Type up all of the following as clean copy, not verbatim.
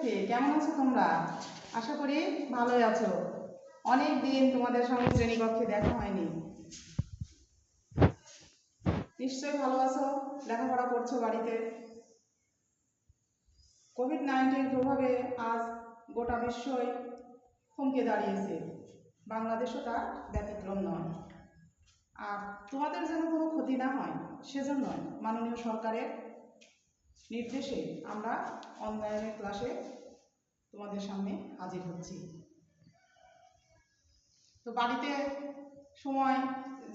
শিক্ষার্থী, কেমন আছো তোমরা? আশা করি ভালোই আছো। অনেক দিন তোমাদের সঙ্গে শ্রেণীকক্ষে দেখা হয়নি। নিশ্চয়ই ভালো আছো, লেখাপড়া করছো বাড়িতে। কোভিড-19 প্রভাবে আজ গোটা বিশ্বই থমকে দাঁড়িয়েছে, বাংলাদেশও তার ব্যতিক্রম নয়। আর তোমাদের যেন কোনো ক্ষতি না হয় সেজন্য মাননীয় সরকারের নির্দেশে আমরা অনলাইনের ক্লাসে তোমাদের সামনে হাজির হচ্ছি। তো বাড়িতে সময়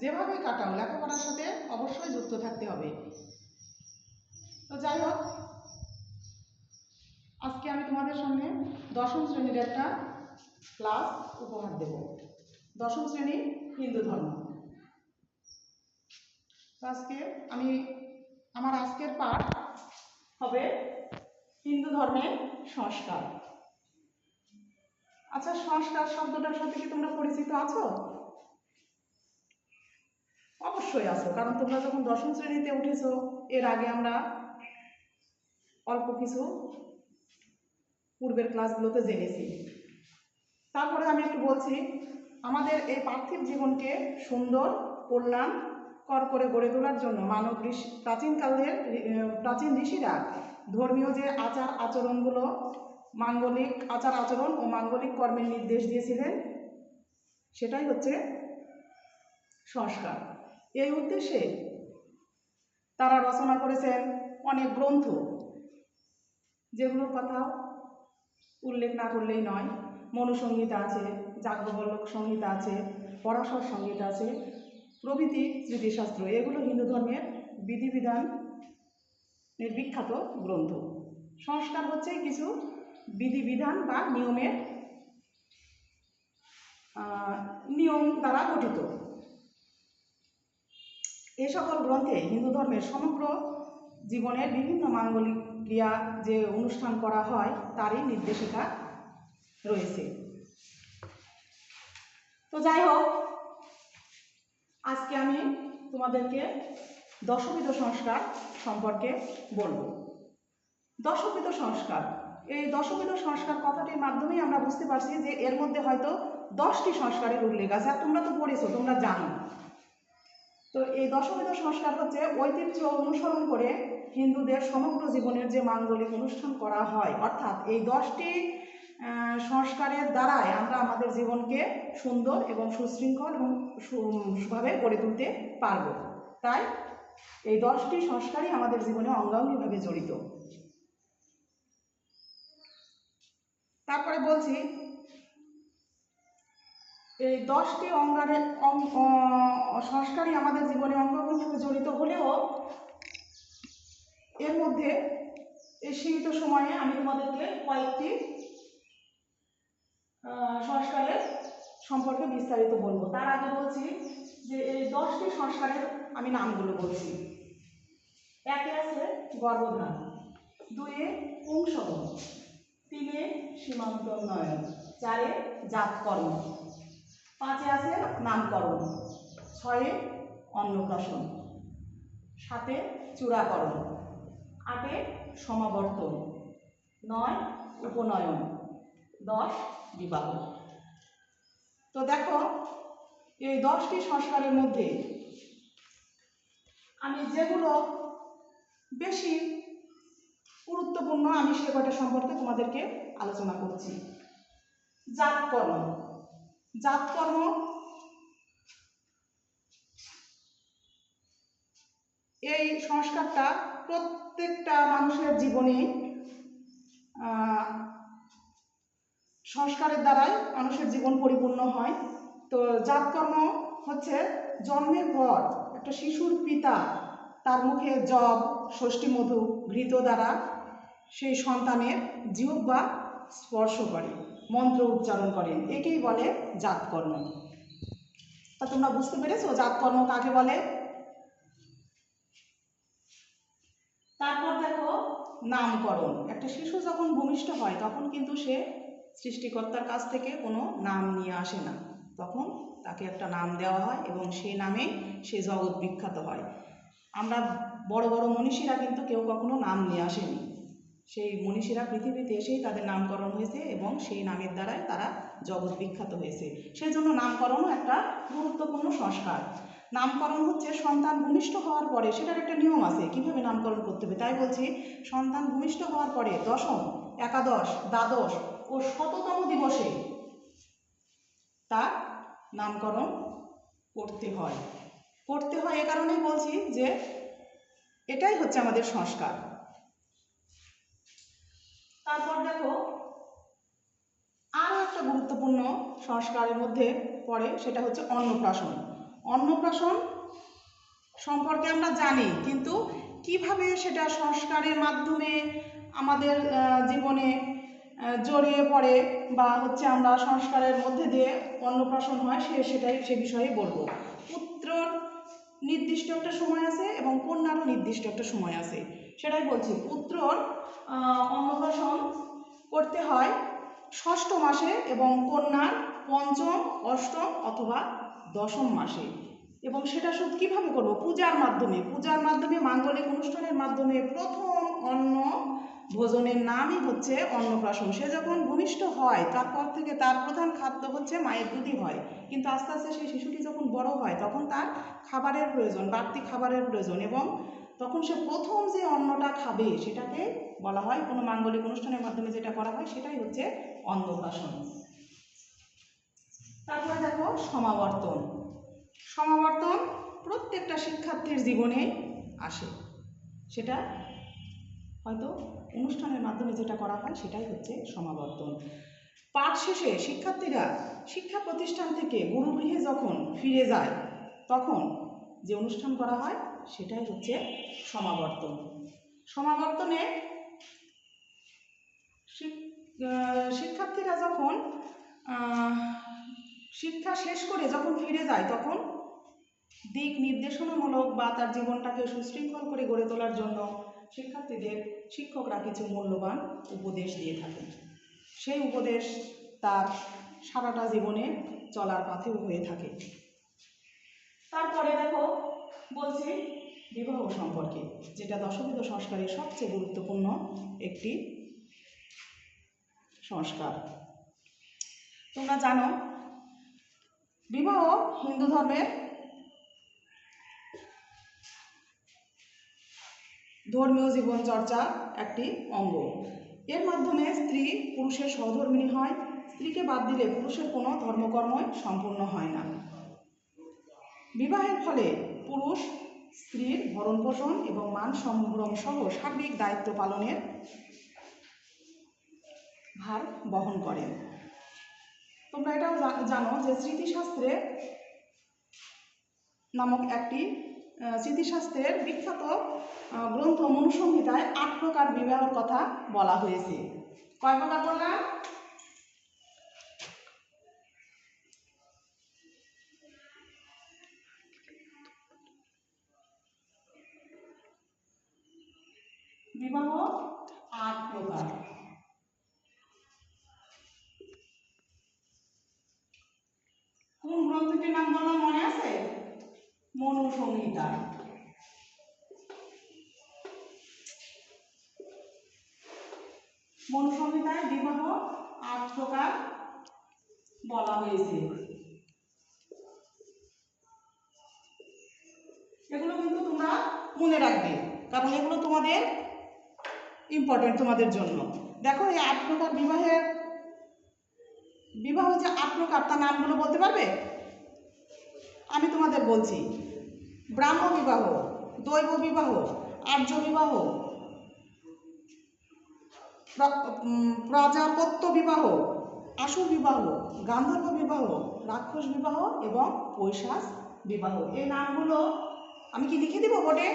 যেভাবে কাটাও, লেখাপড়ার সাথে অবশ্যই যুক্ত থাকতে হবে। তো যাই হোক, আজকে আমি তোমাদের সামনে দশম শ্রেণীর একটা ক্লাস উপহার দেব। দশম শ্রেণী হিন্দু ধর্ম। তো আজকে আমার আজকের পাঠ হবে হিন্দু ধর্মের সংস্কার। আচ্ছা, সংস্কার শব্দটার সাথে কি তোমরা পরিচিত আছো? অবশ্যই আছো, কারণ তোমরা যখন দশম শ্রেণীতে উঠেছো, এর আগে আমরা অল্প কিছু পূর্বের ক্লাসগুলোতে জেনেছি। তারপরে আমি একটু বলছি, আমাদের এই পার্থিব জীবনকে সুন্দর, কল্যাণকর করে গড়ে তোলার জন্য প্রাচীন ঋষিরা ধর্মীয় যে আচার আচরণগুলো, মাঙ্গলিক আচার আচরণ ও মাঙ্গলিক কর্মের নির্দেশ দিয়েছিলেন, সেটাই হচ্ছে সংস্কার। এই উদ্দেশ্যে তারা রচনা করেছেন অনেক গ্রন্থ, যেগুলোর কথা উল্লেখ না করলেই নয়। মনুসংহিতা আছে, যাজ্ঞবল্ক্য সংহিতা আছে, পরাশর সংহিতা আছে প্রভৃতি স্মৃতিশাস্ত্র। এগুলো হিন্দু ধর্মের বিধিবিধানের বিখ্যাত গ্রন্থ। সংস্কার হচ্ছে কিছু বিধিবিধান বা নিয়ম দ্বারা গঠিত। এই সকল গ্রন্থে হিন্দু ধর্মের সমগ্র জীবনের বিভিন্ন মাঙ্গলিক ক্রিয়া যে অনুষ্ঠান করা হয় তারই নির্দেশিকা রয়েছে। তো যাই হোক, আজকে আমি তোমাদেরকে দশবিধ সংস্কার সম্পর্কে বলবো। দশবিধ সংস্কার, এই দশবিধ সংস্কার কথাটির মাধ্যমেই আমরা বুঝতে পারছি যে এর মধ্যে হয়তো 10টি সংস্কারের উল্লেখ আছে। আর তোমরা তো পড়েছো, তোমরা জানো। তো এই দশবিধ সংস্কার হচ্ছে ঐতিহ্য অনুসরণ করে হিন্দুদের সমগ্র জীবনের যে মাঙ্গলিক অনুষ্ঠান করা হয়, অর্থাৎ এই 10টি সংস্কারের দ্বারাই আমরা আমাদের জীবনকে সুন্দর এবং সুশৃঙ্খল এবং সুভাবে গড়ে তুলতে পারব। তাই এই 10টি সংস্কারই আমাদের জীবনে অঙ্গাঙ্গিভাবে জড়িত। তারপরে বলছি, এই 10টি সংস্কারই আমাদের জীবনে অঙ্গাঙ্গিভাবে জড়িত হলেও এর মধ্যে এই সীমিত সময়ে আমি তোমাদেরকে কয়েকটি সংস্কারের সম্পর্কে বিস্তারিত বলবো। তার আগে বলছি যে এই 10টি সংস্কারের আমি নামগুলো বলছি। 1 আছে গর্ভধান, 2 পুংসবন, 3 সীমান্ত উন্নয়ন, 4 জাতকর্ম, 5 আছে নামকরণ, 6 অন্নপ্রাশন, 7 চূড়াকরণ, 8 সমাবর্তন, 9 উপনয়ন, 10 বিবাহ। তো দেখো, এই 10টি সংস্কারের মধ্যে আমি যেগুলো বেশি গুরুত্বপূর্ণ আমি সে কয়টা সম্পর্কে তোমাদেরকে আলোচনা করছি। জাতকর্ম। জাতকর্ম এই সংস্কারটা প্রত্যেকটা মানুষের জীবনে সংস্কারের দ্বারাই মানুষের জীবন পরিপূর্ণ হয়। তো জাতকর্ম হচ্ছে জন্মের পর একটা শিশুর পিতা তার মুখে জব, ষষ্ঠীমধু, ঘৃত দ্বারা সেই সন্তানের জিহ্বা স্পর্শ করে, মন্ত্র উচ্চারণ করেন, একেই বলে জাতকর্ম। তা তোমরা বুঝতে পেরেছো জাতকর্ম কাকে বলে? তারপর দেখো নামকরণ। একটা শিশু যখন ভূমিষ্ঠ হয় তখন কিন্তু সে সৃষ্টিকর্তার কাছ থেকে কোনো নাম নিয়ে আসে না, তখন তাকে একটা নাম দেওয়া হয় এবং সেই নামে সে জগৎ বিখ্যাত হয়। আমরা বড় বড় মনীষীরা কিন্তু কেউ কখনো নাম নিয়ে আসেনি। সেই মনীষীরা পৃথিবীতে এসেই তাদের নামকরণ হয়েছে এবং সেই নামের দ্বারাই তারা জগৎ বিখ্যাত হয়েছে। সেই জন্য নামকরণও একটা গুরুত্বপূর্ণ সংস্কার। নামকরণ হচ্ছে সন্তান ভূমিষ্ঠ হওয়ার পরে, সেটার একটা নিয়ম আছে কীভাবে নামকরণ করতে হবে। তাই বলছি, সন্তান ভূমিষ্ঠ হওয়ার পরে দশম, একাদশ, দ্বাদশ ও শততম দিবসে তার নামকরণ করতে হয়। এ কারণেই বলছি যে এটাই হচ্ছে আমাদের সংস্কার। তারপর দেখো, আরও একটা গুরুত্বপূর্ণ সংস্কারের মধ্যে পড়ে, সেটা হচ্ছে অন্নপ্রাশন। অন্নপ্রাশন সম্পর্কে আমরা জানি, কিন্তু কিভাবে সেটা সংস্কারের মাধ্যমে আমাদের জীবনে জড়িয়ে পড়ে বা হচ্ছে আমরা সংস্কারের মধ্যে দিয়ে অন্নপ্রাশন হয় সে বিষয়ে বলবো। পুত্রর নির্দিষ্ট একটা সময় আছে এবং কন্যারও নির্দিষ্ট একটা সময় আছে, সেটাই বলছি। পুত্রর অন্নপ্রাশন করতে হয় ষষ্ঠ মাসে এবং কন্যার পঞ্চম, অষ্টম অথবা দশম মাসে। এবং সেটা শুধু কীভাবে করবো? পূজার মাধ্যমে মাঙ্গলিক অনুষ্ঠানের মাধ্যমে প্রথম অন্ন ভোজনের নামই হচ্ছে অন্নপ্রাশন। সে যখন ভূমিষ্ঠ হয় তারপর থেকে তার প্রধান খাদ্য হচ্ছে মায়ের দুধই হয়, কিন্তু আস্তে আস্তে সেই শিশুটি যখন বড় হয় তখন তার খাবারের প্রয়োজন, বাড়তি খাবারের প্রয়োজন, এবং তখন সে প্রথম যে অন্নটা খাবে সেটাকে বলা হয়, কোনো মাঙ্গলিক অনুষ্ঠানের মাধ্যমে যেটা করা হয় সেটাই হচ্ছে অন্নপ্রাশন। তারপরে দেখো সমাবর্তন। প্রত্যেকটা শিক্ষার্থীর জীবনে আসে, সেটা হয়তো অনুষ্ঠানের মাধ্যমে যেটা করা হয় সেটাই হচ্ছে সমাবর্তন। পাঠ শেষে শিক্ষার্থীরা শিক্ষা প্রতিষ্ঠান থেকে গুরুগৃহে যখন ফিরে যায় তখন যে অনুষ্ঠান করা হয় সেটাই হচ্ছে সমাবর্তন। সমাবর্তনে শিক্ষার্থীরা যখন শিক্ষা শেষ করে যখন ফিরে যায় তখন দিক নির্দেশনামূলক বা তার জীবনটাকে সুশৃঙ্খল করে গড়ে তোলার জন্য শিক্ষার্থীদের শিক্ষকরা কিছু মূল্যবান উপদেশ দিয়ে থাকেন। সেই উপদেশ তার সারাটা জীবনে চলার পথেও হয়ে থাকে। তারপরে দেখো বলছি বিবাহ সম্পর্কে, যেটা দশবিধ সংস্কারের সবচেয়ে গুরুত্বপূর্ণ একটি সংস্কার। তোমরা জানো বিবাহ হিন্দু ধর্মের ধর্মীয় জীবনচর্চা একটি অঙ্গ। এর মাধ্যমে স্ত্রী পুরুষের সহধর্মিণী হয়। স্ত্রীকে বাদ দিলে পুরুষের কোনো ধর্মকর্মই সম্পূর্ণ হয় না। বিবাহের ফলে পুরুষ স্ত্রীর ভরণ পোষণ এবং মান সম্ভ্রম সহ সার্বিক দায়িত্ব পালনের ভার বহন করেন। তোমরা এটাও জানো যে স্মৃতিশাস্ত্রে নামক একটি স্মৃতিশাস্ত্রের বিখ্যাত গ্রন্থ মনুসংহিতায় ৮ প্রকার বিবাহের কথা বলা হয়েছে। কয় প্রকার বললাম? বিবাহ ৮ প্রকার। কোন গ্রন্থটির নাম বললাম মনে আছে? মনুসংহিতা। মনুসংহিতায় বিবাহ ৮ প্রকার বলা হয়েছে। এগুলো কিন্তু তোমরা মনে রাখবে, কারণ এগুলো তোমাদের ইম্পর্টেন্ট তোমাদের জন্য। দেখো এই ৮ প্রকার বিবাহ যে ৮ প্রকার তার নামগুলো বলতে পারবে? আমি তোমাদের বলছি: ব্রাহ্ম বিবাহ, দৈব বিবাহ, আর্য বিবাহ, প্রজাপত্য বিবাহ, আসুর বিবাহ, গান্ধর্ব বিবাহ, রাক্ষস বিবাহ এবং পৈশাচ বিবাহ। এই নামগুলো আমি কি লিখে দিব বোর্ডে?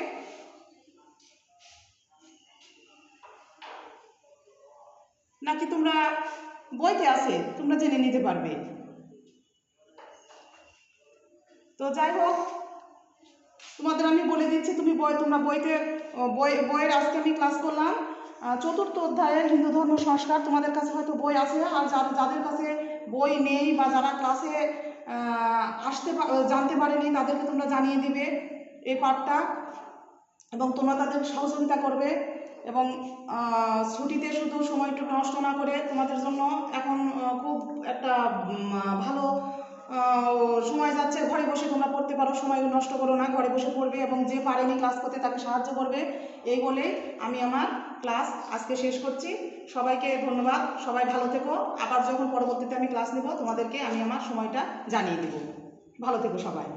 নাকি তোমরা বইতে আছে তোমরা জেনে নিতে পারবে? তো যাই হোক, তোমাদের আমি বলে দিচ্ছি, তোমরা বইয়ের আজকে আমি ক্লাস করলাম ৪র্থ অধ্যায়ের হিন্দু ধর্ম সংস্কার। তোমাদের কাছে হয়তো বই আছে, আর যাদের কাছে বই নেই বা যারা ক্লাসে জানতে পারেনি তাদেরকে তোমরা জানিয়ে দিবে এই পাঠটা, এবং তোমরা তাদের সহযোগিতা করবে এবং ছুটিতে শুধু সময়টুকু নষ্ট না করে তোমাদের জন্য এখন খুব একটা ভালো সময় যাচ্ছে, ঘরে বসে তোমরা পড়তে পারো, সময় নষ্ট করো না, ঘরে বসে পড়বে এবং যে পারেনি ক্লাস করতে তাকে সাহায্য করবে। এই বলে আমি আমার ক্লাস আজকে শেষ করছি। সবাইকে ধন্যবাদ, সবাই ভালো থেকো। আবার যখন পরবর্তীতে আমি ক্লাস নেব তোমাদেরকে আমি আমার সময়টা জানিয়ে দেব। ভালো থেকো সবাই।